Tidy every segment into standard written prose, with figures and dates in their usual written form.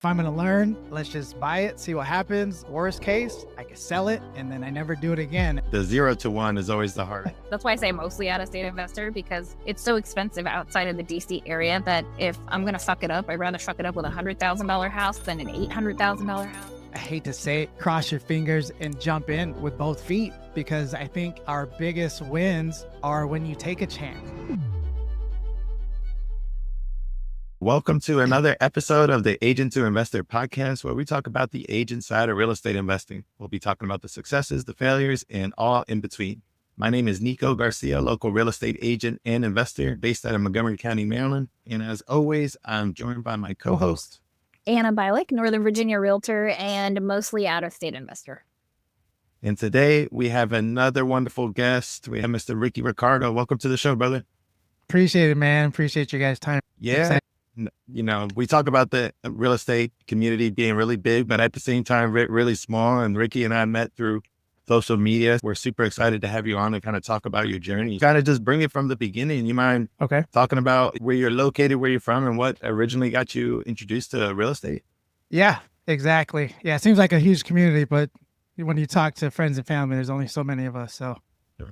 If I'm going to learn, let's just buy it, see what happens. Worst case, I can sell it and then I never do it again. The 0 to 1 is always the hard. That's why I say mostly out-of-state investor, because it's so expensive outside of the DC area that if I'm going to fuck it up, I'd rather fuck it up with a $100,000 house than an $800,000 house. I hate to say it, cross your fingers and jump in with both feet, because I think our biggest wins are when you take a chance. Welcome to another episode of the Agent to Investor podcast, where we talk about the agent side of real estate investing. We'll be talking about the successes, the failures, and all in between. My name is Nico Garcia, local real estate agent and investor based out of Montgomery County, Maryland. And as always, I'm joined by my co-host, Anna Bialik, Northern Virginia realtor and mostly out-of-state investor. And today we have another wonderful guest. We have Mr. Ricky Ricardo. Welcome to the show, brother. Appreciate it, man. Appreciate your guys' time. Yeah. You know, we talk about the real estate community being really big, but at the same time, really small. And Ricky and I met through social media. We're super excited to have you on and kind of talk about your journey. Kind of just bring it from the beginning. You mind talking about where you're located, where you're from, and what originally got you introduced to real estate? Yeah, exactly. Yeah, it seems like a huge community, but when you talk to friends and family, there's only so many of us. So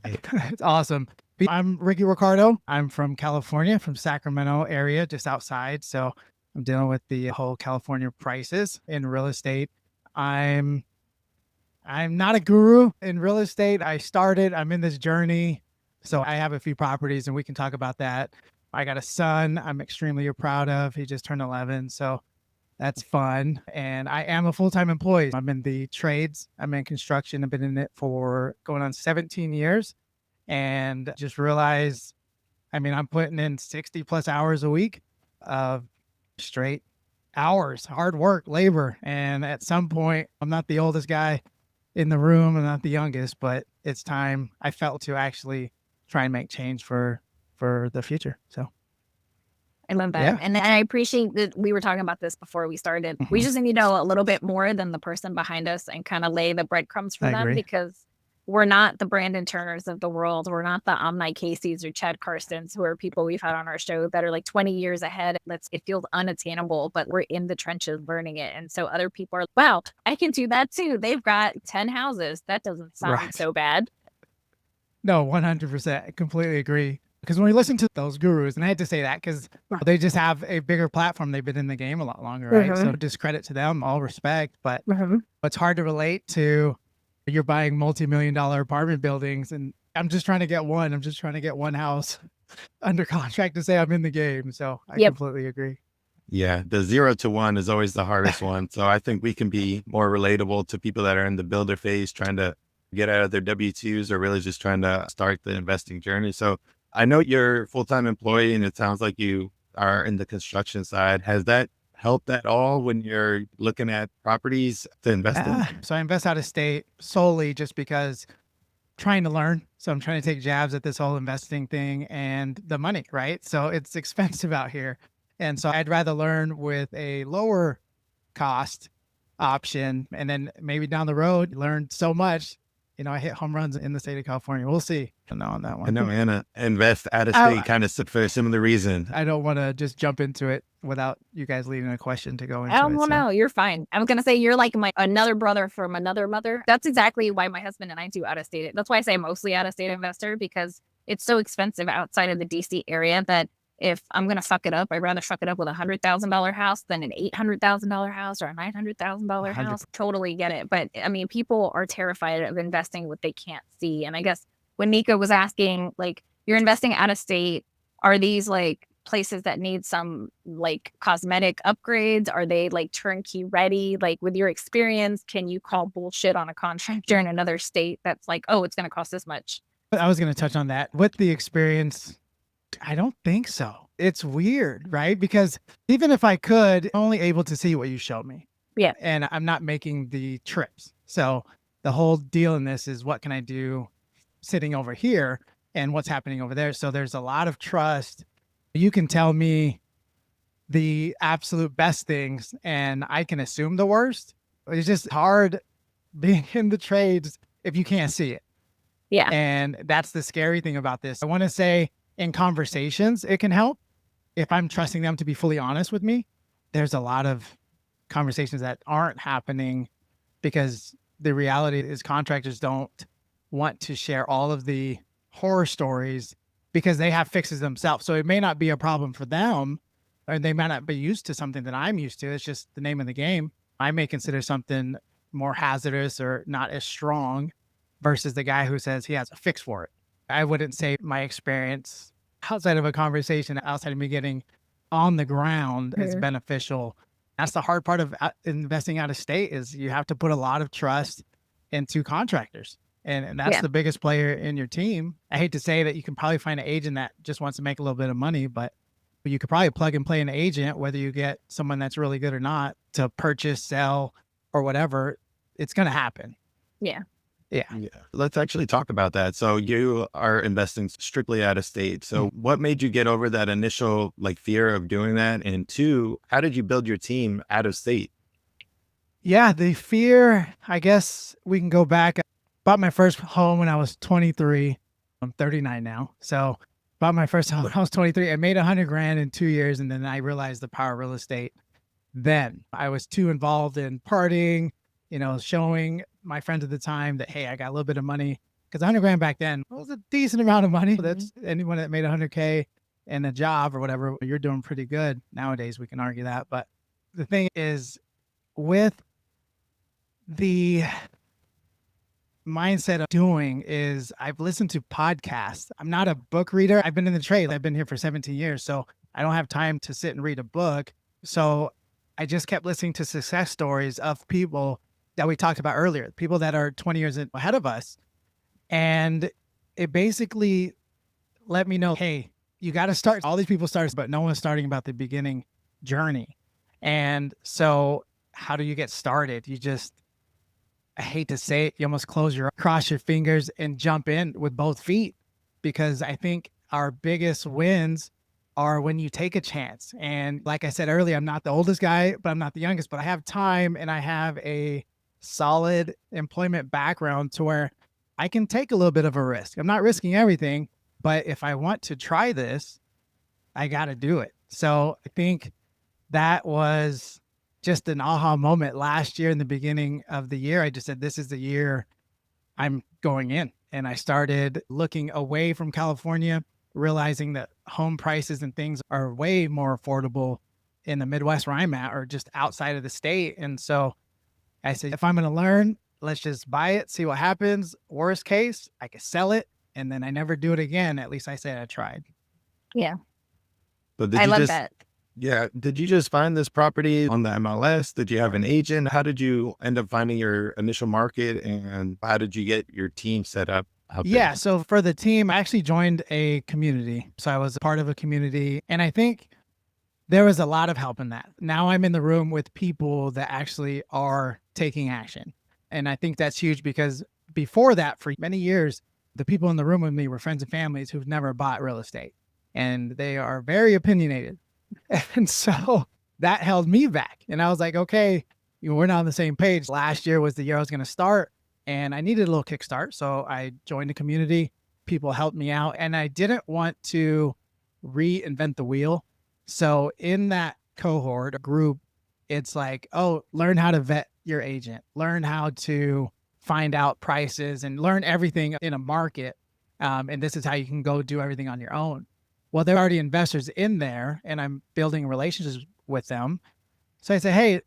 it's awesome. I'm Ricky Ricardo. I'm from California, from Sacramento area, just outside. So I'm dealing with the whole California prices in real estate. I'm not a guru in real estate. I'm in this journey. So I have a few properties and we can talk about that. I got a son I'm extremely proud of. He just turned 11. So that's fun. And I am a full-time employee. I'm in the trades. I'm in construction. I've been in it for going on 17 years. And just realized, I'm putting in 60 plus hours a week of straight hours, hard work, labor. And at some point, I'm not the oldest guy in the room. I'm not the youngest, but it's time I felt to actually try and make change for the future. So I love that. Yeah. And I appreciate that we were talking about this before we started. We just need to know a little bit more than the person behind us and kind of lay the breadcrumbs for them, because we're not the Brandon Turners of the world. We're not the Omni Caseys or Chad Karstens, who are people we've had on our show that are like 20 years ahead. It feels unattainable, but we're in the trenches learning it. And so other people are, wow, I can do that too. They've got 10 houses. That doesn't sound so bad. No, 100%. I completely agree. Because when we listen to those gurus, and I had to say that because they just have a bigger platform. They've been in the game a lot longer, right? So discredit to them, all respect. But it's hard to relate to. You're buying multi-million-dollar apartment buildings, and I'm just trying to get one. I'm just trying to get one house under contract to say I'm in the game. So I completely agree. Yeah, the 0 to 1 is always the hardest one. So I think we can be more relatable to people that are in the builder phase, trying to get out of their W-2s or really just trying to start the investing journey. So I know you're a full-time employee, and it sounds like you are in the construction side. Has that helped at all when you're looking at properties to invest in? So I invest out of state solely just because trying to learn. So I'm trying to take jabs at this whole investing thing and the money, right? So it's expensive out here. And so I'd rather learn with a lower cost option. And then maybe down the road, learn so much, I hit home runs in the state of California. We'll see. On that one. I know Anna invest out of state kind of for a similar reason. I don't want to just jump into it without you guys leaving a question to go into it. No, you're fine. I'm going to say you're like another brother from another mother. That's exactly why my husband and I do out of state. That's why I say mostly out of state investor, because it's so expensive outside of the DC area that if I'm going to fuck it up, I'd rather fuck it up with a $100,000 house than an $800,000 house or a $900,000 house. Totally get it. But people are terrified of investing what they can't see. And I guess when Nico was asking, you're investing out of state, are these places that need some cosmetic upgrades? Are they turnkey ready? With your experience, can you call bullshit on a contractor in another state that's oh, it's going to cost this much? I was going to touch on that. With the experience, I don't think so. It's weird, right? Because even if I could, I'm only able to see what you showed me. Yeah. And I'm not making the trips. So the whole deal in this is, what can I do sitting over here and what's happening over there? So there's a lot of trust. You can tell me the absolute best things and I can assume the worst. It's just hard being in the trades if you can't see it. Yeah. And that's the scary thing about this. I want to say in conversations, it can help. If I'm trusting them to be fully honest with me, there's a lot of conversations that aren't happening because the reality is contractors don't want to share all of the horror stories because they have fixes themselves. So it may not be a problem for them, or they might not be used to something that I'm used to. It's just the name of the game. I may consider something more hazardous or not as strong versus the guy who says he has a fix for it. I wouldn't say my experience outside of a conversation, outside of me getting on the ground is beneficial. That's the hard part of investing out of state is you have to put a lot of trust into contractors. And that's the biggest player in your team. I hate to say that you can probably find an agent that just wants to make a little bit of money, but you could probably plug and play an agent, whether you get someone that's really good or not, to purchase, sell, or whatever. It's going to happen. Yeah. Yeah. Let's actually talk about that. So you are investing strictly out of state. So what made you get over that initial like fear of doing that? And two, how did you build your team out of state? Yeah, the fear, I guess we can go back. I bought my first home when I was 23. I'm 39 now. So bought my first home when I was 23. I made $100,000 in 2 years. And then I realized the power of real estate. Then I was too involved in partying, showing my friends at the time that, hey, I got a little bit of money, because $100,000 back then was a decent amount of money. That's anyone that made $100K in a job or whatever, you're doing pretty good. Nowadays, we can argue that. But the thing is, with the mindset of doing is I've listened to podcasts. I'm not a book reader. I've been in the trade. I've been here for 17 years. So I don't have time to sit and read a book. So I just kept listening to success stories of people that we talked about earlier, people that are 20 years ahead of us. And it basically let me know, hey, you got to start. All these people start, but no one's starting about the beginning journey. And so how do you get started? I hate to say it, you almost cross your fingers and jump in with both feet, because I think our biggest wins are when you take a chance. And like I said earlier, I'm not the oldest guy, but I'm not the youngest, but I have time and I have a solid employment background to where I can take a little bit of a risk. I'm not risking everything, but if I want to try this, I got to do it. So I think that was just an aha moment last year in the beginning of the year. I just said, this is the year I'm going in. And I started looking away from California, realizing that home prices and things are way more affordable in the Midwest where I'm at, or just outside of the state. And so I said, if I'm going to learn, let's just buy it, see what happens. Worst case, I could sell it, and then I never do it again. At least I say I tried. Yeah. But I love that. Yeah. Did you just find this property on the MLS? Did you have an agent? How did you end up finding your initial market, and how did you get your team set up? Yeah. So for the team, I actually joined a community. So I was a part of a community, and I think there was a lot of help in that. Now I'm in the room with people that actually are taking action. And I think that's huge, because before that, for many years, the people in the room with me were friends and families who've never bought real estate, and they are very opinionated. And so that held me back. And I was like, okay, we're not on the same page. Last year was the year I was going to start, and I needed a little kickstart. So I joined a community. People helped me out, and I didn't want to reinvent the wheel. So in that cohort or group, it's like, oh, learn how to vet your agent, learn how to find out prices, and learn everything in a market. And this is how you can go do everything on your own. Well, there are already investors in there, and I'm building relationships with them. So I say, hey,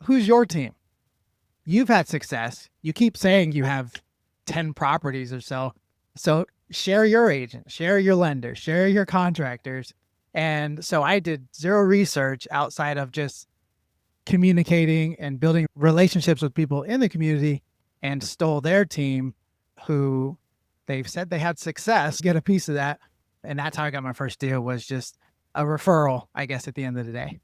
who's your team? You've had success. You keep saying you have 10 properties or so. So share your agent, share your lender, share your contractors. And so I did zero research outside of just communicating and building relationships with people in the community, and stole their team who they've said they had success, get a piece of that. And that's how I got my first deal, was just a referral, I guess, at the end of the day.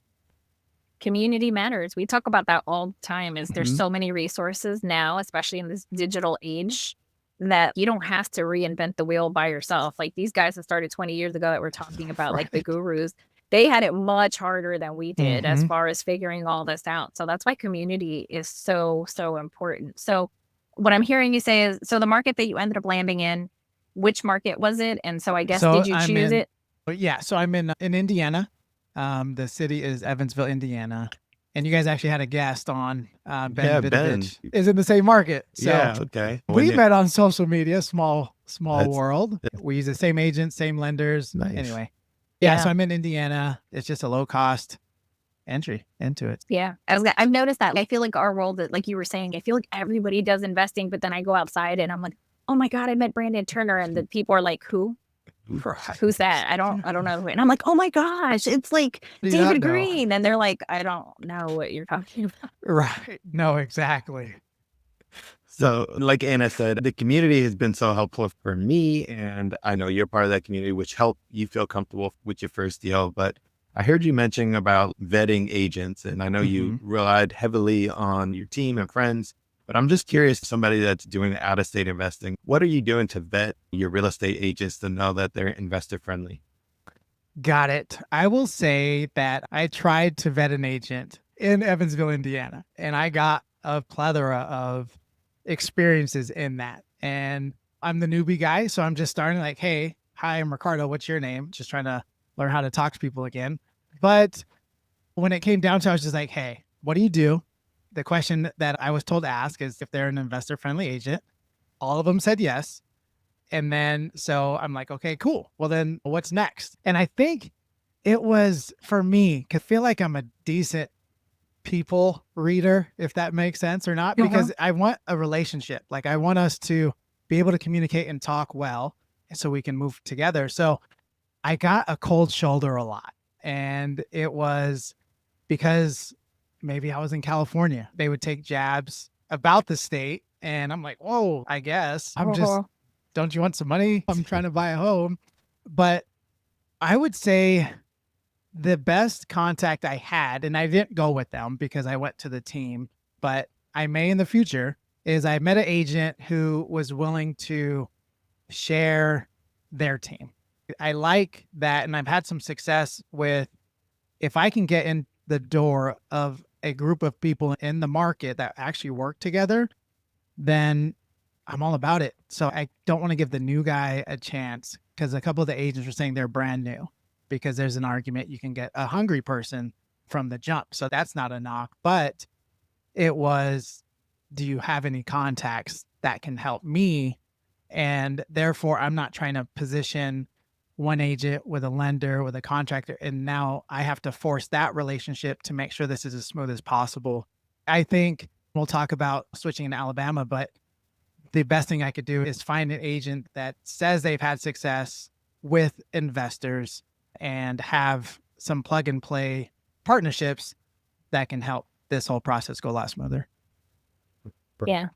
Community matters. We talk about that all the time. There's so many resources now, especially in this digital age, that you don't have to reinvent the wheel by yourself. Like these guys that started 20 years ago that we're talking about, like the gurus, they had it much harder than we did as far as figuring all this out. So that's why community is so, so important. So what I'm hearing you say is, so the market that you ended up landing in, which market was it? And so I guess, did you choose it? Yeah. So I'm in Indiana. The city is Evansville, Indiana. And you guys actually had a guest on, Ben Yeah, Ben. Vidovich is in the same market. So Yeah, okay. we met on social media, small That's- world. We use the same agents, same lenders. Nice. Anyway. Yeah, Yeah. so I'm in Indiana. It's just a low cost entry into it. Yeah. I've noticed that. I feel like our world, like you were saying, I feel like everybody does investing, but then I go outside and I'm like, oh my God, I met Brandon Turner. And the people are like, who? Who's that? I don't know. And I'm like, oh my gosh, it's like Do you not David know? Green. And they're like, I don't know what you're talking about. Right. No, exactly. So, like Anna said, the community has been so helpful for me. And I know you're part of that community, which helped you feel comfortable with your first deal. But I heard you mentioning about vetting agents, and I know you relied heavily on your team and friends. But I'm just curious, somebody that's doing out-of-state investing, what are you doing to vet your real estate agents to know that they're investor friendly? Got it. I will say that I tried to vet an agent in Evansville, Indiana, and I got a plethora of experiences in that. And I'm the newbie guy, so I'm just starting like, hey, hi, I'm Ricardo. What's your name? Just trying to learn how to talk to people again. But when it came down to it, I was just like, hey, what do you do? The question that I was told to ask is if they're an investor friendly agent. All of them said yes. And then, so I'm like, okay, cool. Well, then what's next? And I think it was for me, I feel like I'm a decent people reader, if that makes sense or not, because I want a relationship. Like I want us to be able to communicate and talk well so we can move together. So I got a cold shoulder a lot. And it was because maybe I was in California. They would take jabs about the state. And I'm like, whoa, I guess I'm just, don't you want some money? I'm trying to buy a home. But I would say the best contact I had, and I didn't go with them because I went to the team, but I may in the future, is I met an agent who was willing to share their team. I like that. And I've had some success with, if I can get in the door of a group of people in the market that actually work together, then I'm all about it. So I don't want to give the new guy a chance because a couple of the agents were saying they're brand new because there's an argument you can get a hungry person from the jump. So that's not a knock, but it was, do you have any contacts that can help me? And therefore I'm not trying to position one agent with a lender, with a contractor. And now I have to force that relationship to make sure this is as smooth as possible. I think we'll talk about switching in Alabama, but the best thing I could do is find an agent that says they've had success with investors and have some plug and play partnerships that can help this whole process go a lot smoother. Yeah.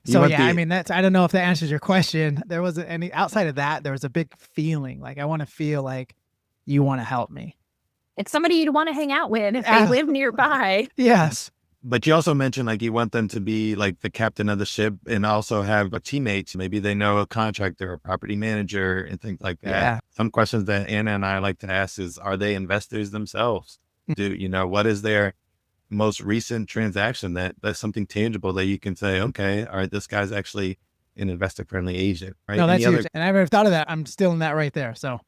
So yeah, I mean, I don't know if that answers your question. There wasn't any outside of that. There was a big feeling like, I want to feel like you want to help me. It's somebody you'd want to hang out with if they live nearby. Yes. But you also mentioned like you want them to be like the captain of the ship and also have a teammate. Maybe they know a contractor or property manager and things like that. Yeah. Some questions that Anna and I like to ask is, are they investors themselves? What is their most recent transaction that's something tangible that you can say, okay, all right, this guy's actually an investor friendly agent, right? No, that's huge. And I never thought of that. I'm still in that right there. So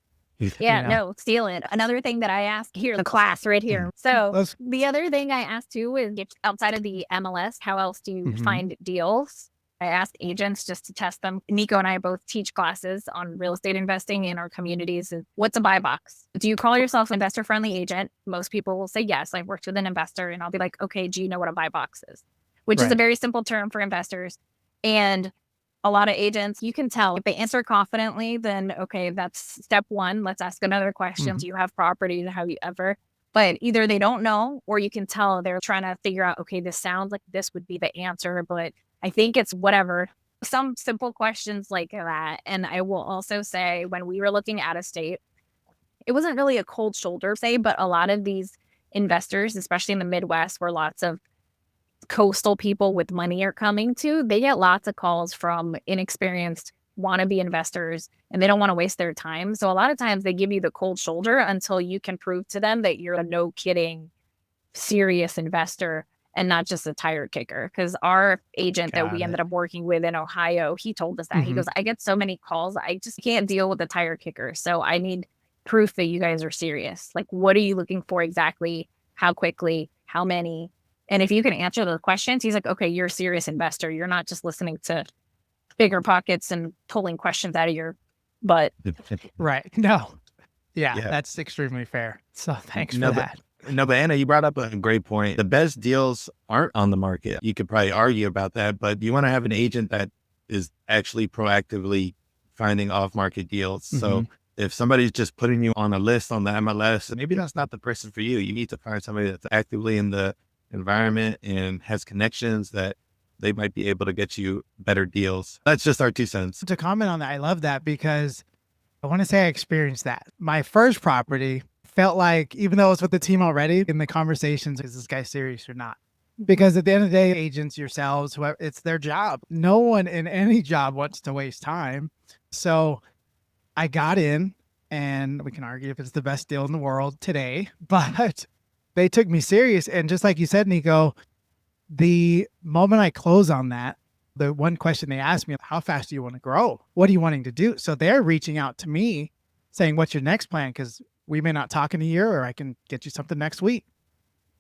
yeah, no, steal it. Another thing that I asked here, the class right here. So the other thing I asked too is, outside of the MLS, how else do you find deals? I asked agents just to test them. Nico and I both teach classes on real estate investing in our communities. What's a buy box? Do you call yourself an investor friendly agent? Most people will say yes. I've worked with an investor, and I'll be like, okay, do you know what a buy box is? Which is a very simple term for investors. And a lot of agents, you can tell if they answer confidently, then okay, that's step one. Let's ask another question. Do you have property? Have you ever? But either they don't know, or you can tell they're trying to figure out, okay, this sounds like this would be the answer, but I think it's whatever. Some simple questions like that. And I will also say, when we were looking out of state, it wasn't really a cold shoulder, but a lot of these investors, especially in the Midwest, where lots of coastal people with money are coming to, they get lots of calls from inexperienced wannabe investors, and they don't want to waste their time. So a lot of times they give you the cold shoulder until you can prove to them that you're a no kidding serious investor and not just a tire kicker. Because our agent that we ended up working with in Ohio, he told us that. He goes, I get so many calls, I just can't deal with the tire kicker. So I need proof that you guys are serious. Like, what are you looking for exactly? How quickly? how many. And if you can answer those questions, he's like, okay, you're a serious investor. You're not just listening to bigger pockets and pulling questions out of your butt. Right. No. Yeah, Yeah. that's extremely fair. So thanks No, for but that. no, but Anna, you brought up a great point. The best deals aren't on the market. You could probably argue about that, but you want to have an agent that is actually proactively finding off-market deals. So if somebody's just putting you on a list on the MLS, maybe that's not the person for you. You need to find somebody that's actively in the environment and has connections that they might be able to get you better deals. That's just our 2 cents. To comment on that, I love that because I want to say I experienced that. My first property felt like, even though I was with the team already, in the conversations, is this guy serious or not? Because at the end of the day, agents, yourselves, whoever, it's their job. No one in any job wants to waste time. So I got in, and we can argue if it's the best deal in the world today, but they took me serious. And just like you said, Nico, the moment I close on that, the one question they asked me, how fast do you want to grow? What are you wanting to do? So they're reaching out to me saying, what's your next plan? Because we may not talk in a year, or I can get you something next week.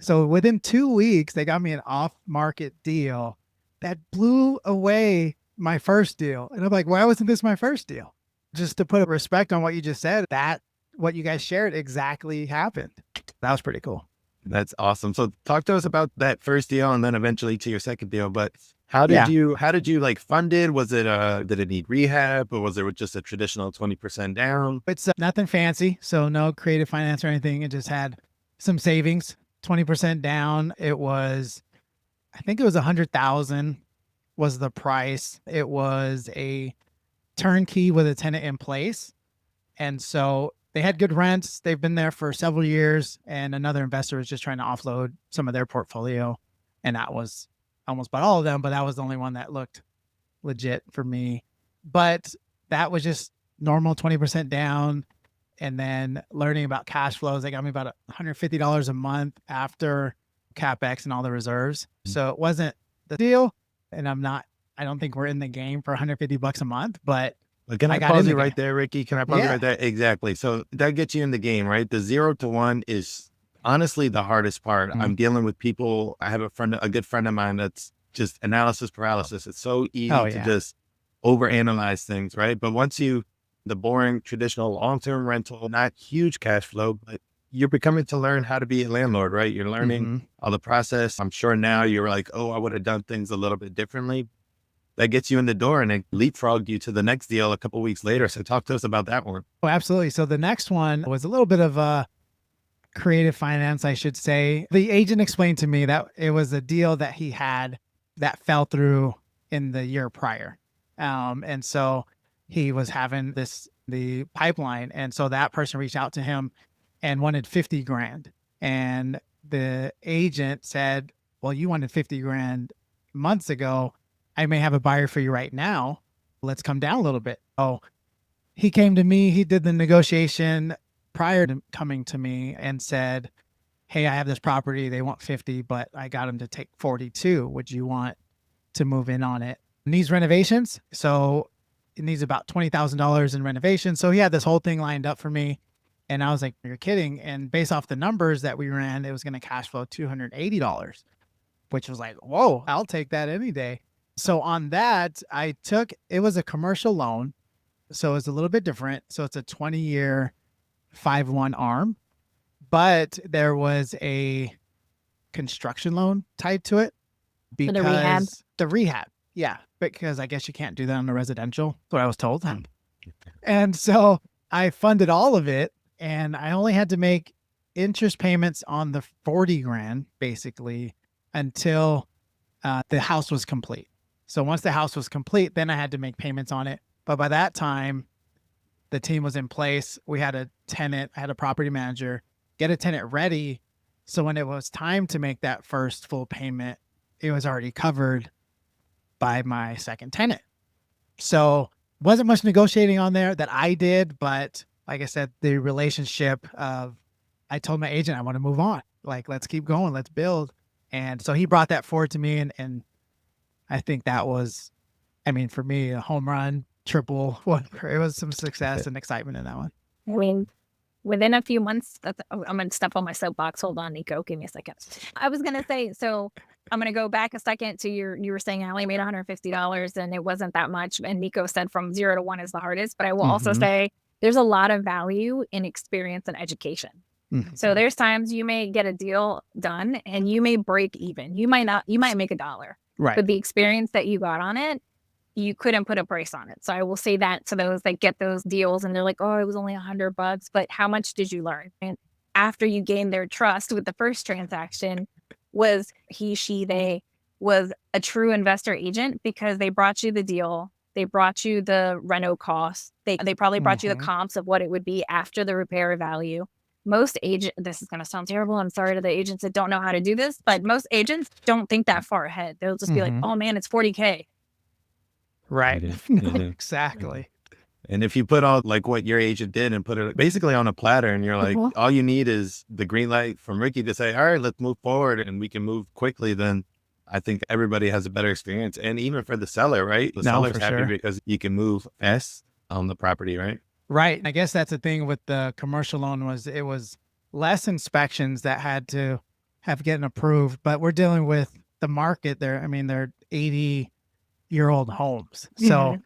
So within 2 weeks, they got me an off-market deal that blew away my first deal. And I'm like, why wasn't this my first deal? Just to put a respect on what you just said, that what you guys shared exactly happened. That was pretty cool. That's awesome. So talk to us about that first deal and then eventually to your second deal. But how did you like fund it? Was it did it need rehab, or was it just a traditional 20% down? It's nothing fancy. So no creative finance or anything. It just had some savings, 20% down. It was, I think it was 100,000 was the price. It was a turnkey with a tenant in place. And so they had good rents. They've been there for several years. And another investor was just trying to offload some of their portfolio. And that was almost bought all of them, but that was the only one that looked legit for me. But that was just normal 20% down. And then learning about cash flows, they got me about $150 a month after CapEx and all the reserves. So it wasn't the deal. And I don't think we're in the game for $150 a month, but Can I pause you right game. there, Ricky? Can I pause you right there? Exactly. So that gets you in the game, right? The 0 to 1 is honestly the hardest part. I'm dealing with people. I have a good friend of mine that's just analysis paralysis. It's so easy to just overanalyze things, right? But once the boring traditional long-term rental, not huge cash flow, but you're becoming to learn how to be a landlord, right? You're learning all the process. I'm sure now you're like, oh, I would have done things a little bit differently. That gets you in the door and it leapfrogged you to the next deal a couple of weeks later. So talk to us about that one. Oh, absolutely. So the next one was a little bit of a creative finance, I should say. The agent explained to me that it was a deal that he had that fell through in the year prior. And so he was having the pipeline. And so that person reached out to him and wanted 50 grand. And the agent said, well, you wanted 50 grand months ago. I may have a buyer for you right now. Let's come down a little bit. Oh, he came to me. He did the negotiation prior to coming to me and said, hey, I have this property. They want 50, but I got him to take 42. Would you want to move in on it? It needs renovations. So it needs about $20,000 in renovations. So he had this whole thing lined up for me. And I was like, you're kidding. And based off the numbers that we ran, it was going to cash flow $280, which was like, whoa, I'll take that any day. So on that, it was a commercial loan. So it's a little bit different. So it's a 20-year 5/1 ARM, but there was a construction loan tied to it because the rehab. Yeah. Because I guess you can't do that on the residential. That's what I was told. And so I funded all of it, and I only had to make interest payments on the 40 grand basically until the house was complete. So once the house was complete, then I had to make payments on it. But by that time, the team was in place. We had a tenant, I had a property manager, get a tenant ready. So when it was time to make that first full payment, it was already covered by my second tenant. So wasn't much negotiating on there that I did. But like I said, the relationship of, I told my agent, I want to move on. Like, let's keep going, let's build. And so he brought that forward to me. And I think that was, for me, a home run, triple, whatever. It was some success and excitement in that one. I mean, within a few months, I'm going to step on my soapbox. Hold on, Nico. Give me a second. I was going to say, so I'm going to go back a second to you were saying I only made $150 and it wasn't that much. And Nico said from 0 to 1 is the hardest. But I will also say there's a lot of value in experience and education. So there's times you may get a deal done and you may break even. You might make $1. Right. But the experience that you got on it, you couldn't put a price on it. So I will say that to those that get those deals and they're like, oh, it was only $100, but how much did you learn? And after you gained their trust with the first transaction, was he, she, they was a true investor agent because they brought you the deal. They brought you the reno costs. They probably brought you the comps of what it would be after the repair value. Most agents, this is going to sound terrible. I'm sorry to the agents that don't know how to do this, but most agents don't think that far ahead. They'll just be like, oh man, it's $40K. Right. Exactly. And if you put all like what your agent did and put it basically on a platter and you're like, all you need is the green light from Ricky to say, all right, let's move forward and we can move quickly, then I think everybody has a better experience. And even for the seller, right? The seller's happy because you can move fast on the property, right? Right. I guess that's the thing with the commercial loan was it was less inspections that had to have getting approved, but we're dealing with the market there. I mean, they're 80-year-old homes. So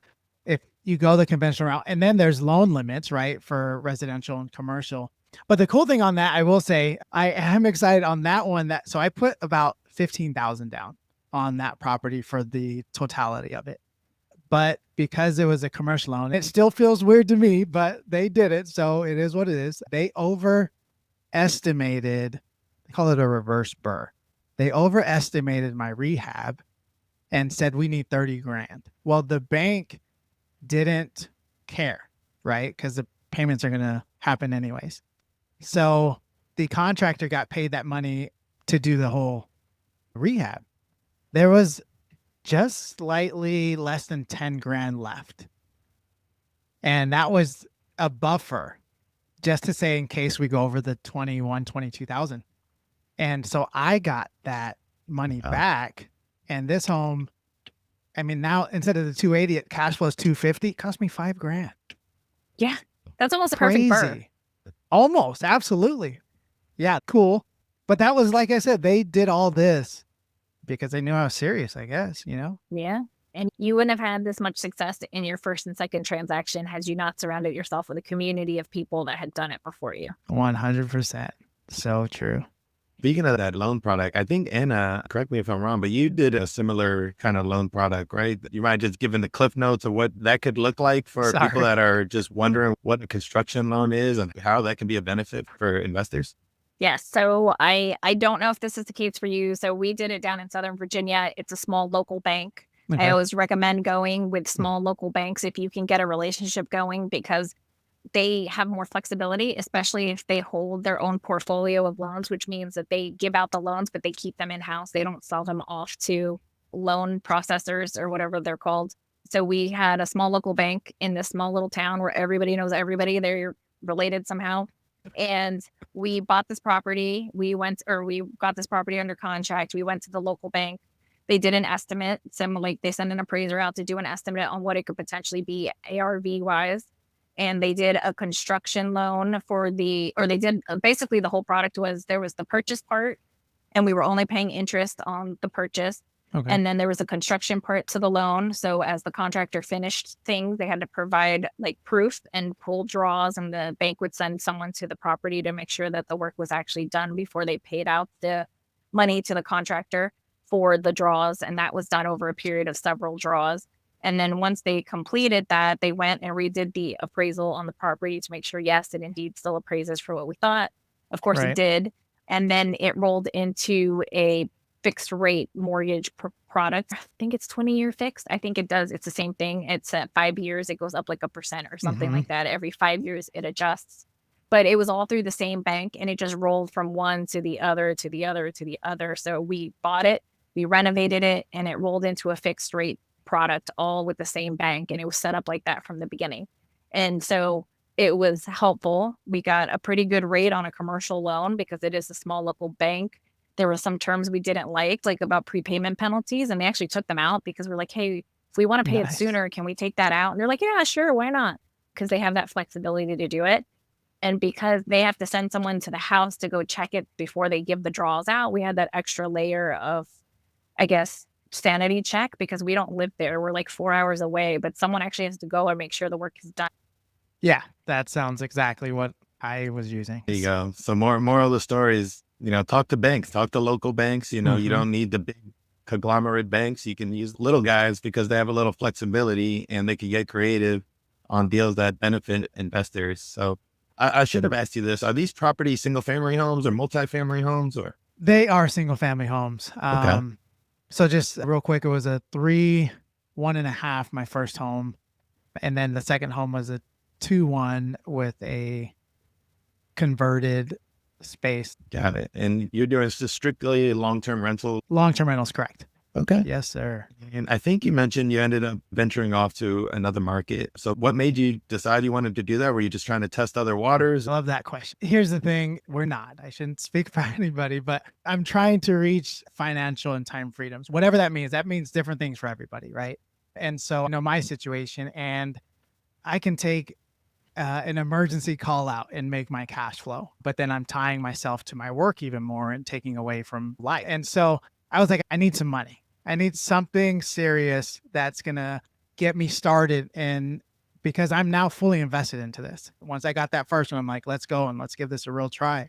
if you go the conventional route, and then there's loan limits, right, for residential and commercial. But the cool thing on that, I will say, I am excited on that one. So I put about $15,000 down on that property for the totality of it. But because it was a commercial loan, it still feels weird to me, but they did it. So it is what it is. They overestimated, they call it a reverse BRRRR. They overestimated my rehab and said, we need 30 grand. Well, the bank didn't care, right? Because the payments are going to happen anyways. So the contractor got paid that money to do the whole rehab. There was just slightly less than 10 grand left. And that was a buffer just to say in case we go over the 22,000. And so I got that money back. And this home, I mean, now instead of the 280, it cash flows 250. It cost me $5,000. Yeah. That's almost a perfect BRRRR. Almost. Absolutely. Yeah. Cool. But that was, like I said, they did all this because they knew I was serious, I guess, you know? Yeah. And you wouldn't have had this much success in your first and second transaction had you not surrounded yourself with a community of people that had done it before you. 100%. So true. Speaking of that loan product, I think Anna, correct me if I'm wrong, but you did a similar kind of loan product, right? You might just give the cliff notes of what that could look like for people that are just wondering what a construction loan is and how that can be a benefit for investors. Yes. So I don't know if this is the case for you. So we did it down in Southern Virginia. It's a small local bank. Okay. I always recommend going with small local banks if you can get a relationship going because they have more flexibility, especially if they hold their own portfolio of loans, which means that they give out the loans, but they keep them in-house. They don't sell them off to loan processors or whatever they're called. So we had a small local bank in this small little town where everybody knows everybody. They're related somehow. And we bought this property. We got this property under contract. We went to the local bank. They did an estimate. They send an appraiser out to do an estimate on what it could potentially be ARV wise. And they did a construction loan basically the whole product there was the purchase part and we were only paying interest on the purchase. Okay. And then there was a construction part to the loan. So as the contractor finished things, they had to provide like proof and pull draws, and the bank would send someone to the property to make sure that the work was actually done before they paid out the money to the contractor for the draws. And that was done over a period of several draws. And then once they completed that, they went and redid the appraisal on the property to make sure, yes, it indeed still appraises for what we thought. Of course, It did. And then it rolled into a fixed rate mortgage product. I think it's 20-year fixed. I think it does. It's the same thing. It's at 5 years. It goes up like 1% or something like that. Every 5 years it adjusts. But it was all through the same bank and it just rolled from one to the other, to the other, to the other. So we bought it, we renovated it, and it rolled into a fixed rate product all with the same bank. And it was set up like that from the beginning. And so it was helpful. We got a pretty good rate on a commercial loan because it is a small local bank. There were some terms we didn't like about prepayment penalties, and they actually took them out because we're like, hey, if we want to pay it sooner, can we take that out? And they're like, yeah, sure, why not? Because they have that flexibility to do it. And because they have to send someone to the house to go check it before they give the draws out, we had that extra layer of, I guess, sanity check because we don't live there. We're like 4 hours away, but someone actually has to go and make sure the work is done. Yeah, that sounds exactly what I was using. There you go. So moral of the story is, talk to banks, talk to local banks. You Mhm. don't need the big conglomerate banks. You can use little guys because they have a little flexibility and they can get creative on deals that benefit investors. So I should have asked you this. Are these properties single family homes or multifamily homes or? They are single family homes. Okay. So just real quick, it was a 3, 1.5, my first home. And then the second home was a 2-1 with a converted space. Got it. And you're doing just strictly long-term rental? Long-term rentals, correct. Okay. Yes, sir. And I think you mentioned you ended up venturing off to another market. So what made you decide you wanted to do that? Were you just trying to test other waters? I love that question. Here's the thing. We're not. I shouldn't speak for anybody, but I'm trying to reach financial and time freedoms. Whatever that means different things for everybody, right? And so I know my situation, and I can take an emergency call out and make my cash flow, but then I'm tying myself to my work even more and taking away from life. And so I was like, I need some money. I need something serious that's going to get me started. And because I'm now fully invested into this. Once I got that first one, I'm like, let's go and let's give this a real try.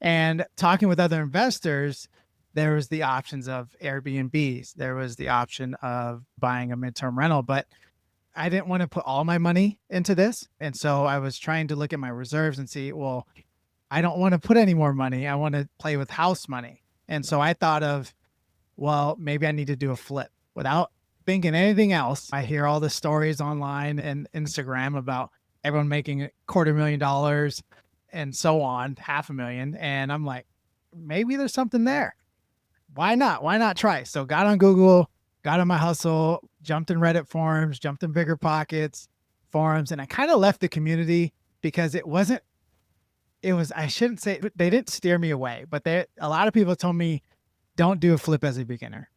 And talking with other investors, there was the options of Airbnbs. There was the option of buying a midterm rental, but I didn't want to put all my money into this. And so I was trying to look at my reserves and see, well, I don't want to put any more money. I want to play with house money. And so I thought of, well, maybe I need to do a flip without thinking anything else. I hear all the stories online and Instagram about everyone making $250,000 and so on, $500,000. And I'm like, maybe there's something there. Why not? Why not try? So got on Google, got on my hustle, jumped in Reddit forums, jumped in Bigger Pockets forums, and I kind of left the community because I shouldn't say, they didn't steer me away, but a lot of people told me, don't do a flip as a beginner.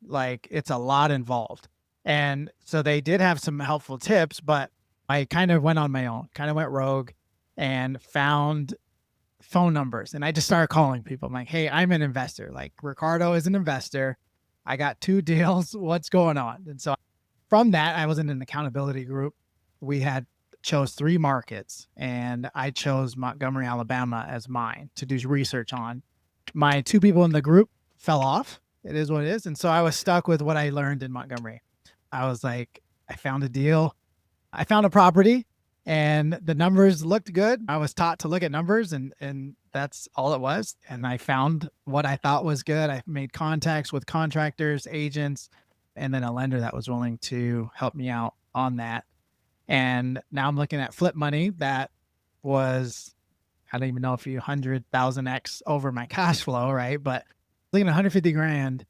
Like, it's a lot involved. And so they did have some helpful tips, but I kind of went on my own, kind of went rogue and found phone numbers. And I just started calling people. I'm like, hey, I'm an investor. Like, Ricardo is an investor. I got 2 deals. What's going on? And so from that, I was in an accountability group. We had chose 3 markets, and I chose Montgomery, Alabama as mine to do research on. My 2 people in the group fell off. It is what it is. And so I was stuck with what I learned in Montgomery. I was like, I found a deal. I found a property and the numbers looked good. I was taught to look at numbers, and that's all it was. And I found what I thought was good. I made contacts with contractors, agents, and then a lender that was willing to help me out on that. And now I'm looking at flip money that was, I don't even know if you 100,000x over my cash flow, right? But looking at 150 grand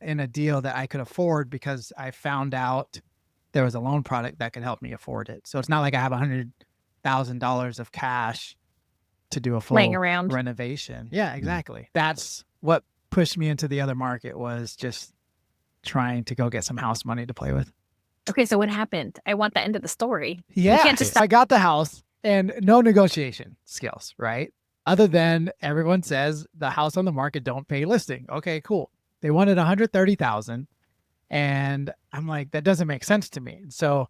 in a deal that I could afford because I found out there was a loan product that could help me afford it. So it's not like I have $100,000 of cash to do a full Laying around. renovation. Yeah, exactly. That's what pushed me into the other market, was just trying to go get some house money to play with. Okay, so what happened? I want the end of the story. Yeah, You can't just I got the house and no negotiation skills, right? Other than everyone says the house on the market don't pay listing. Okay, cool. They wanted 130,000, and I'm like, that doesn't make sense to me. So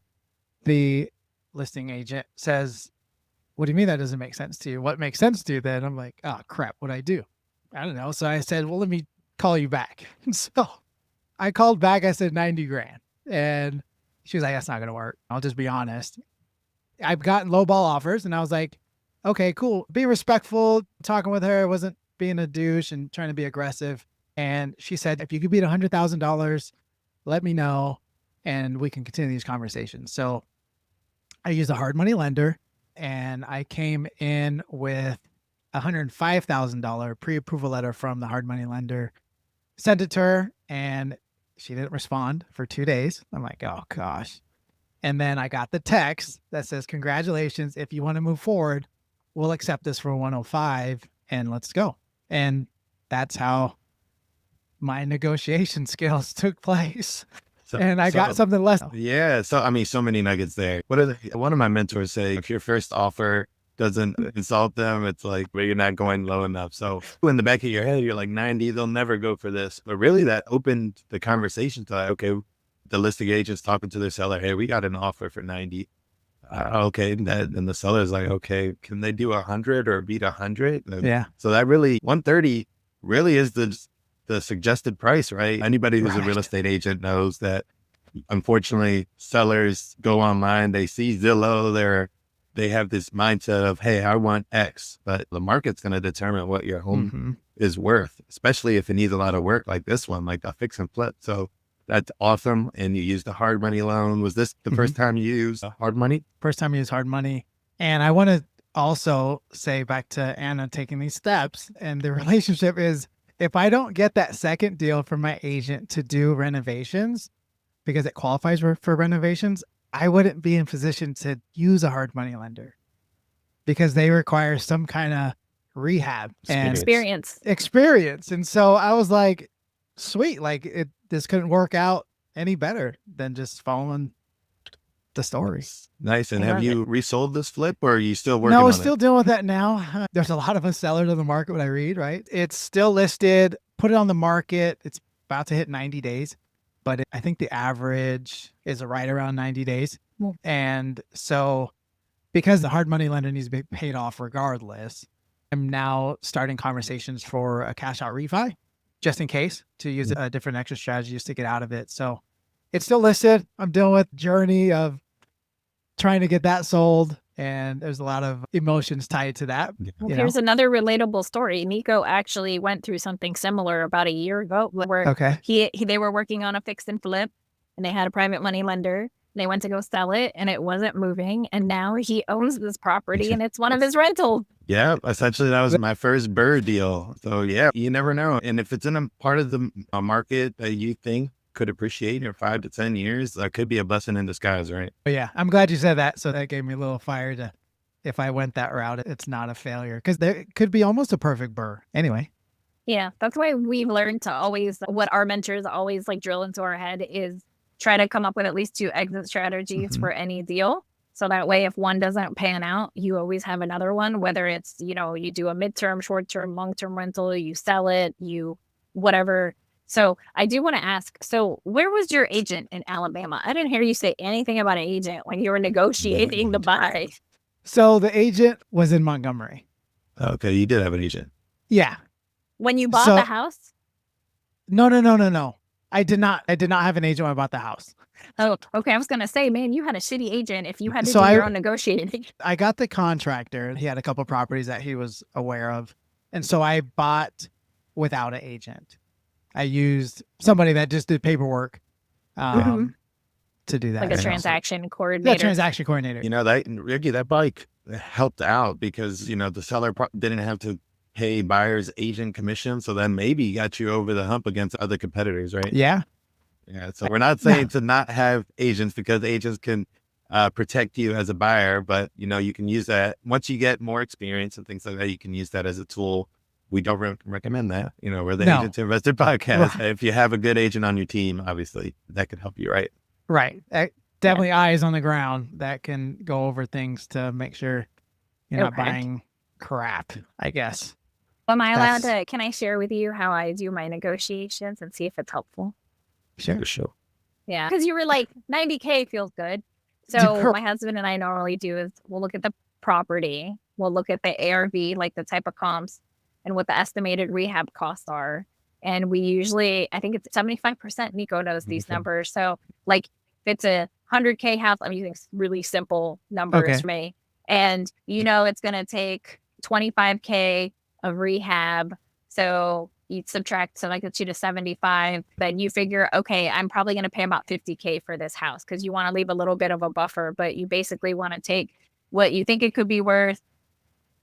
the listing agent says, what do you mean that doesn't make sense to you? What makes sense to you then? I'm like, oh crap, what'd I do? I don't know. So I said, well, let me call you back. So I called back. I said 90 grand. And she was like, that's not going to work. I'll just be honest. I've gotten lowball offers, and I was like, okay, cool. Be respectful, talking with her. I wasn't being a douche and trying to be aggressive. And she said, if you could beat $100,000, let me know and we can continue these conversations. So I used a hard money lender, and I came in with $105,000 pre-approval letter from the hard money lender, sent it to her, and she didn't respond for 2 days. I'm like, oh gosh. And then I got the text that says, congratulations. If you want to move forward, we'll accept this for 105 and let's go. And that's how my negotiation skills took place. And I got something less. Yeah. So, I mean, so many nuggets there. One of my mentors say, if your first offer doesn't insult them, it's like, well, you're not going low enough. So in the back of your head, you're like 90, they'll never go for this. But really that opened the conversation to like, okay, the listing agent's talking to the seller, hey, we got an offer for 90. Okay. And the seller's like, okay, can they do 100 or beat 100? Yeah. So that really, 130 really is the suggested price, right? Anybody who's a real estate agent knows that unfortunately sellers go online, they see Zillow, they have this mindset of, hey, I want X, but the market's going to determine what your home is worth, especially if it needs a lot of work like this one, like a fix and flip. So that's awesome. And you used a hard money loan. Was this the first time you used hard money? First time I used hard money. And I want to also say back to Anna taking these steps, and the relationship is, if I don't get that second deal from my agent to do renovations, because it qualifies for renovations, I wouldn't be in position to use a hard money lender because they require some kind of rehab and experience. And so I was like, sweet, like this couldn't work out any better than just following the story. Nice. And have you resold this flip, or are you still working on it? No, we're still dealing with that now. There's a lot of us sellers on the market when I read, right? It's still listed, put it on the market. It's about to hit 90 days, but I think the average is right around 90 days. And so because the hard money lender needs to be paid off regardless, I'm now starting conversations for a cash out refi, just in case, to use a different exit strategy just to get out of it. So it's still listed. I'm dealing with journey of trying to get that sold. And there's a lot of emotions tied to that. Well, here's another relatable story. Nico actually went through something similar about a year ago where they were working on a fix and flip, and they had a private money lender. They went to go sell it, and it wasn't moving. And now he owns this property, and it's one of his rentals. Yeah, essentially that was my first BRRRR deal. So yeah, you never know. And if it's in a part of the market that you think could appreciate in 5 to 10 years, that could be a blessing in disguise, right? But yeah, I'm glad you said that. So that gave me a little fire to, if I went that route, it's not a failure, because there could be almost a perfect BRRRR anyway. Yeah, that's why we've learned to always, what our mentors always like drill into our head is try to come up with at least 2 exit strategies for any deal. So that way, if one doesn't pan out, you always have another one, whether it's, you do a midterm, short-term, long-term rental, you sell it, whatever. So I do want to ask, so where was your agent in Alabama? I didn't hear you say anything about an agent when you were negotiating the buy. So the agent was in Montgomery. Okay, you did have an agent. Yeah. When you bought the house? No. I did not have an agent when I bought the house. Oh, okay. I was going to say, man, you had a shitty agent if you had to do your own negotiating. I got the contractor. He had a couple of properties that he was aware of. And so I bought without an agent. I used somebody that just did paperwork to do that. Like a transaction coordinator. Yeah, transaction coordinator. Ricky, that bike helped out because, the seller didn't have to pay buyer's agent commission. So then maybe got you over the hump against other competitors, right? Yeah. Yeah. So we're not saying to not have agents, because agents can protect you as a buyer, but you can use that once you get more experience and things like that. You can use that as a tool. We don't recommend that. We're the Agent to Investor podcast. Right. If you have a good agent on your team, obviously that could help you, right? Right. Definitely eyes on the ground that can go over things to make sure you're not buying crap, I guess. Am I allowed to, can I share with you how I do my negotiations and see if it's helpful? Sure. Yeah. Because you were like, 90K feels good. So my husband and I normally do is we'll look at the property. We'll look at the ARV, like the type of comps, and what the estimated rehab costs are. And we usually, I think it's 75%. Nico knows these numbers. So like if it's a 100K house, I'm using really simple numbers for me. And it's going to take 25K of rehab. So you subtract, so that gets you to 75. Then you figure, okay, I'm probably going to pay about 50K for this house, because you want to leave a little bit of a buffer, but you basically want to take what you think it could be worth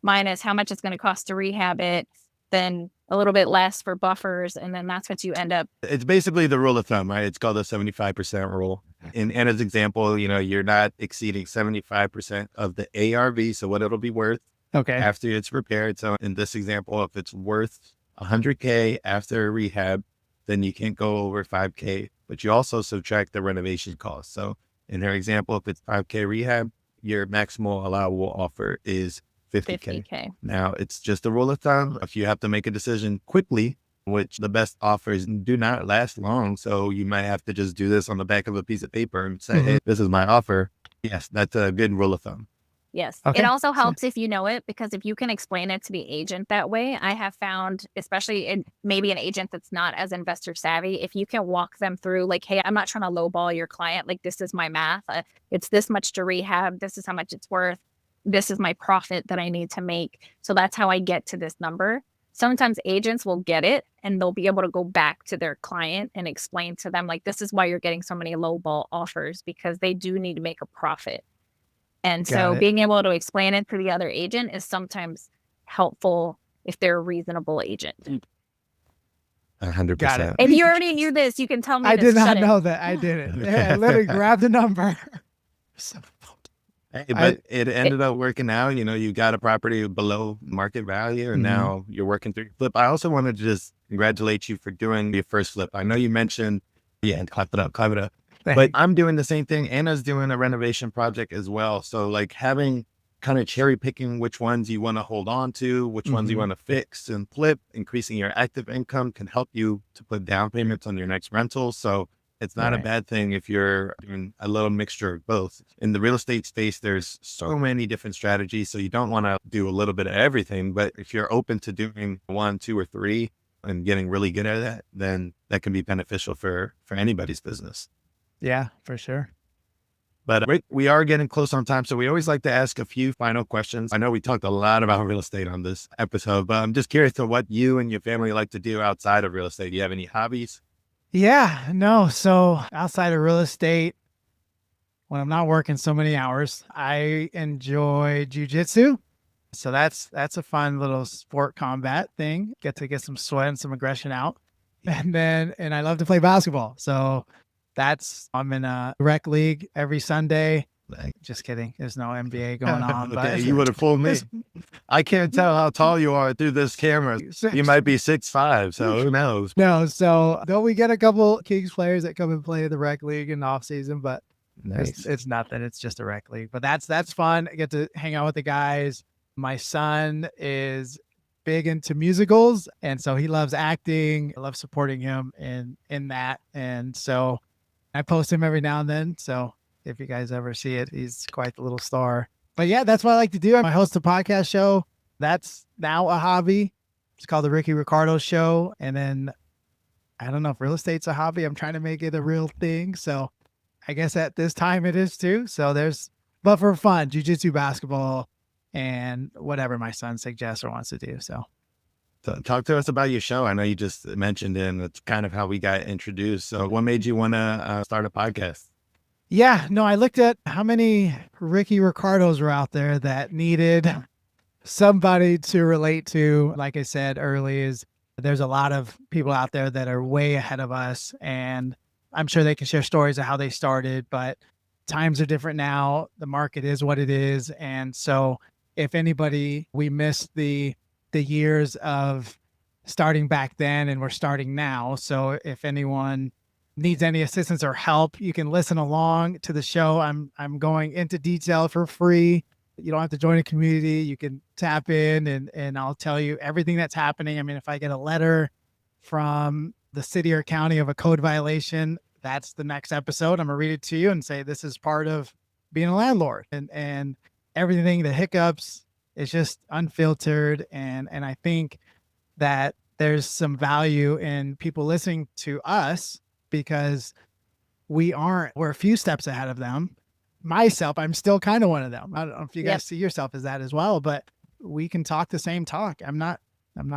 minus how much it's going to cost to rehab it, then a little bit less for buffers, and then that's what you end up. It's basically the rule of thumb, right? It's called the 75% rule. In Anna's example, you're not exceeding 75% of the ARV, so what it'll be worth after it's repaired. So in this example, if it's worth 100K after rehab, then you can't go over 5K, but you also subtract the renovation cost. So in her example, if it's 5K rehab, your maximal allowable offer is 50K. 50K. Now, it's just a rule of thumb. If you have to make a decision quickly, which the best offers do not last long, so you might have to just do this on the back of a piece of paper and say, hey, this is my offer. Yes, that's a good rule of thumb. Yes. Okay. It also So- helps if you know it, because if you can explain it to the agent that way, I have found, especially in maybe an agent that's not as investor savvy, if you can walk them through like, hey, I'm not trying to lowball your client. Like, this is my math. It's this much to rehab. This is how much it's worth. This is my profit that I need to make. So that's how I get to this number. Sometimes agents will get it and they'll be able to go back to their client and explain to them, like, this is why you're getting so many lowball offers, because they do need to make a profit. And Got so it. being able to explain it to the other agent is sometimes helpful if they're a reasonable agent. 100%. Got it. If you already knew this, you can tell me I to did not shut it. know that. I didn't. Okay. I literally grabbed the number. So- Hey, but it ended up working out. You know, you got a property below market value and now you're working through your flip. I also wanted to just congratulate you for doing your first flip. I know you mentioned, and clap it up. But I'm doing the same thing. Anna's doing a renovation project as well. So like having kind of cherry picking which ones you want to hold on to, which ones you want to fix and flip, increasing your active income can help you to put down payments on your next rental. So it's not a Right. bad thing if you're doing a little mixture of both. In the real estate space, there's so many different strategies. So you don't want to do a little bit of everything, but if you're open to doing 1, 2, or 3 and getting really good at that, then that can be beneficial for anybody's business. Yeah, for sure. But Rick, we are getting close on time. So we always like to ask a few final questions. I know we talked a lot about real estate on this episode, but I'm just curious to what you and your family like to do outside of real estate. Do you have any hobbies? Yeah, no. So outside of real estate, when I'm not working so many hours, I enjoy jujitsu. So that's a fun little sport combat thing. Get to get some sweat and some aggression out. And I love to play basketball. So I'm in a rec league every Sunday. Just kidding. There's no NBA going on. Okay, But you would have fooled me. I can't tell how tall you are through this camera. You might be 6'5", so who knows? No, so though we get a couple Kings players that come and play the rec league in the off season, but it's nothing. It's just a rec league. But that's fun. I get to hang out with the guys. My son is big into musicals, and so he loves acting. I love supporting him in that. And so I post him every now and then. So if you guys ever see it, he's quite the little star. But yeah, that's what I like to do. I host a podcast show. That's now a hobby. It's called the Ricky Ricardo Show. And then I don't know if real estate's a hobby. I'm trying to make it a real thing. So I guess at this time it is too. So but for fun, jujitsu, basketball, and whatever my son suggests or wants to do. So talk to us about your show. I know you just mentioned it, and it's kind of how we got introduced. So what made you want to start a podcast? yeah, no, I looked at how many Ricky Ricardos were out there that needed somebody to relate to. Like I said early, there's a lot of people out there that are way ahead of us, and I'm sure they can share stories of how they started, but times are different now. The market is what it is. And so if anybody, we missed the years of starting back then and we're starting now. So if anyone needs any assistance or help, you can listen along to the show. I'm going into detail for free. You don't have to join a community. You can tap in and I'll tell you everything that's happening. I mean, if I get a letter from the city or county of a code violation, that's the next episode. I'm gonna read it to you and say, this is part of being a landlord, and everything, the hiccups, is just unfiltered. And I think that there's some value in people listening to us because we're a few steps ahead of them. Myself, I'm still kind of one of them. I don't know if you guys see yourself as that as well, but we can talk the same talk. I'm not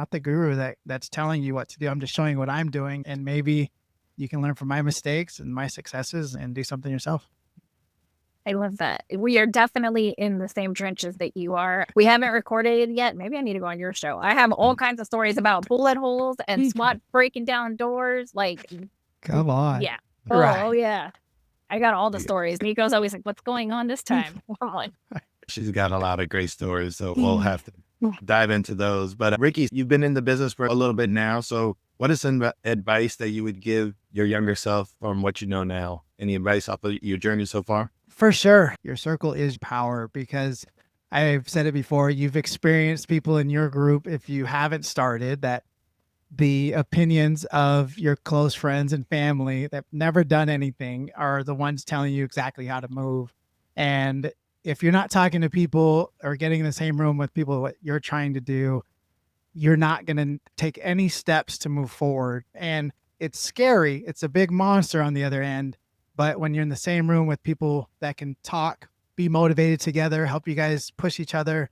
the guru that's telling you what to do. I'm just showing what I'm doing, and maybe you can learn from my mistakes and my successes and do something yourself. I love that. We are definitely in the same trenches that you are. We haven't recorded it yet. Maybe I need to go on your show. I have all kinds of stories about bullet holes and SWAT breaking down doors. Like, come on. Yeah. Right. Oh, yeah. I got all the stories. Nico's always like, what's going on this time? I'm like, She's got a lot of great stories, so we'll have to dive into those. But Ricky, you've been in the business for a little bit now. So what is some advice that you would give your younger self from what you know now? Any advice off of your journey so far? For sure. Your circle is power, because I've said it before, you've experienced people in your group, if you haven't started, that the opinions of your close friends and family that never done anything are the ones telling you exactly how to move. And if you're not talking to people or getting in the same room with people what you're trying to do, you're not going to take any steps to move forward. And it's scary. It's a big monster on the other end. But when you're in the same room with people that can talk, be motivated together, help you guys push each other,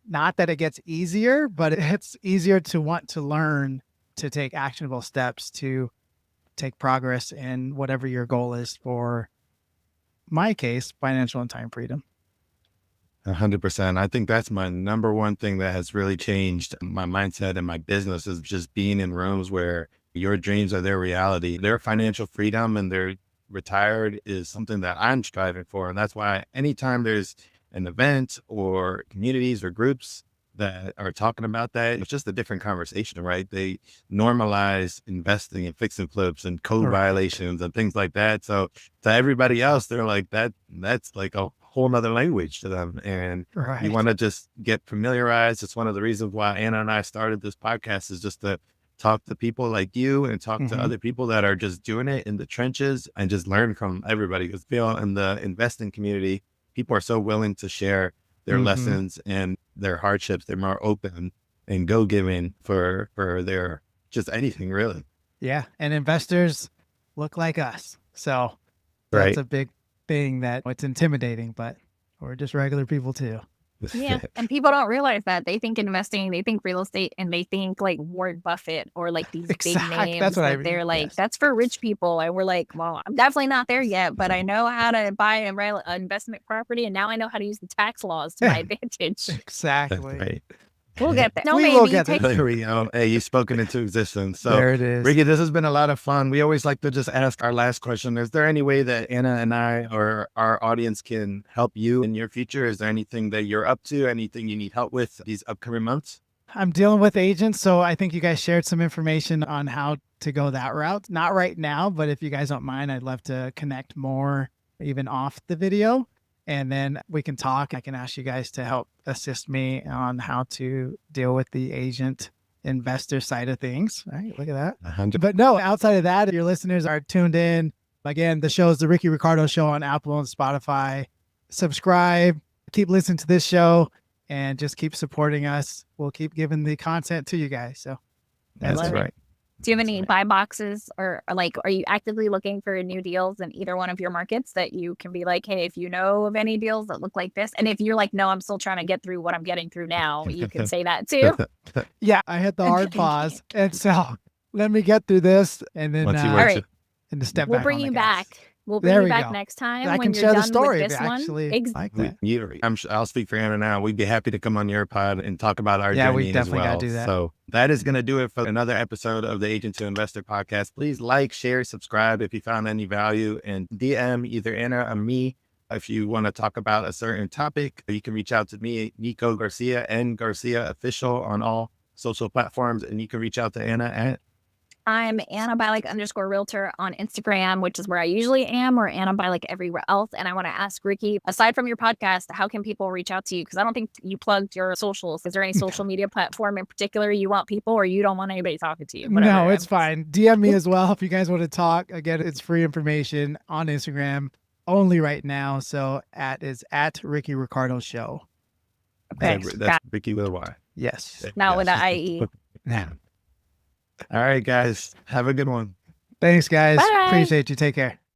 not that it gets easier, but it's easier to want to learn to take actionable steps to take progress in whatever your goal is. For my case, financial and time freedom. 100%. I think that's my number one thing that has really changed my mindset and my business, is just being in rooms where your dreams are their reality. Their financial freedom and their retired is something that I'm striving for. And that's why anytime there's an event or communities or groups that are talking about that, it's just a different conversation, right? They normalize investing in fix and flips and code violations and things like that. So to everybody else, they're like, that's like a whole nother language to them. And you want to just get familiarized. It's one of the reasons why Anna and I started this podcast, is just to talk to people like you and talk to other people that are just doing it in the trenches and just learn from everybody. Because feel in the investing community, people are so willing to share their lessons and their hardships. They're more open and go-giving for their just anything, really. Yeah. And investors look like us. So that's a big thing, that it's intimidating, but we're just regular people too. Yeah. And people don't realize that. They think investing, they think real estate, and they think like Warren Buffett or like these big names. That's what I mean. They're like, that's for rich people. And we're like, well, I'm definitely not there yet, but I know how to buy an investment property. And now I know how to use the tax laws to my advantage. Exactly. Right. We'll get there. No, We maybe. will get there. There we go. Hey, you've spoken into existence. So there it is. Ricky, this has been a lot of fun. We always like to just ask our last question. Is there any way that Anna and I or our audience can help you in your future? Is there anything that you're up to? Anything you need help with these upcoming months? I'm dealing with agents, so I think you guys shared some information on how to go that route. Not right now, but if you guys don't mind, I'd love to connect more even off the video. And then we can talk. I can ask you guys to help assist me on how to deal with the agent investor side of things. All right, look at that. 100. But no, outside of that, your listeners are tuned in. Again, the show is the Ricky Ricardo Show on Apple and Spotify. Subscribe, keep listening to this show, and just keep supporting us. We'll keep giving the content to you guys. So that's right. Do you have any buy boxes, or like, are you actively looking for new deals in either one of your markets that you can be like, hey, if you know of any deals that look like this? And if you're like, no, I'm still trying to get through what I'm getting through now, you can say that too. Yeah, I hit the hard pause. And so let me get through this, and then Once you All work right. and to step We'll back bring on the you gas. back. We'll bring There you we back go. next time I when can you're share the done story with this one. actually like that. I'll speak for Anna now. We'd be happy to come on your pod and talk about our Yeah, we journey as definitely well. gotta do that. So that is going to do it for another episode of the Agent to Investor podcast. Please like, share, subscribe if you found any value, and DM either Anna or me if you want to talk about a certain topic. You can reach out to me, Nico Garcia, and Garcia Official on all social platforms, and you can reach out to Anna at I'm Anna _realtor on Instagram, which is where I usually am, or Anna everywhere else. And I want to ask Ricky, aside from your podcast, how can people reach out to you? Because I don't think you plugged your socials. Is there any social media platform in particular you want people, or you don't want anybody talking to you? Whatever. No, it's fine. DM me as well if you guys want to talk. Again, it's free information on Instagram only right now. So is at Ricky Ricardo Show. Thanks. That's Ricky with a Y. Yes. Not with an IE. Yeah. All right, guys. Have a good one. Thanks, guys. Bye. Appreciate you. Take care.